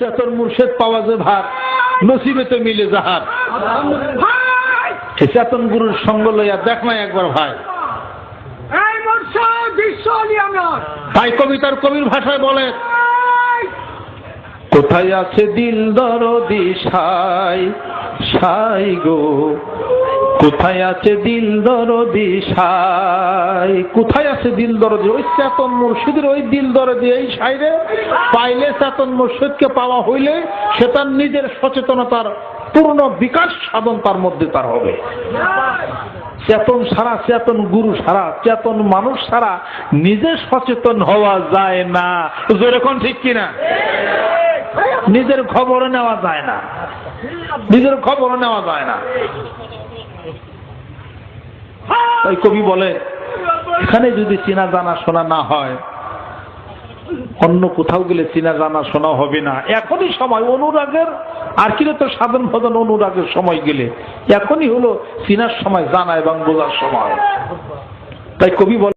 চেতন মুর্শেদ পাওয়া যে ভার নসিবে তো মিলে যাহার। চেতন গুরুর সঙ্গ লইয়া দেখ না একবার ভাই। তাই কবিতার কবির ভাষায় বলে, কোথায় আছে দিল দরদি সাই সাই গো, কোথায় আছে দিল দরদি সাই, কোথায় আছে দিল দরদি? ওই চেতন মুর্শিদের ওই দিল দরদি এই সাইরে পাইলে, চেতন মুর্শিদকে পাওয়া হইলে সে তার নিজের সচেতনতার পূর্ণ বিকাশ সাধন তার মধ্যে তার হবে। চেতন ছাড়া, চেতন গুরু ছাড়া, চেতন মানুষ ছাড়া নিজে সচেতন হওয়া যায় না। যেরকম ঠিক কিনা? নিজের খবরও নেওয়া যায় না, নিজের খবরও নেওয়া যায় না। তাই কবি বলে, এখানে যদি চেনা জানা শোনা না হয়, অন্য কোথাও গেলে চেনা জানা শোনা হবে না। এখনই সময় অনুরাগের, আর কিনা তো সাধন ভজন অনুরাগের সময় গেলে, এখনই হলো চেনার সময়, জানা এবং বোঝার সময়। তাই কবি বলে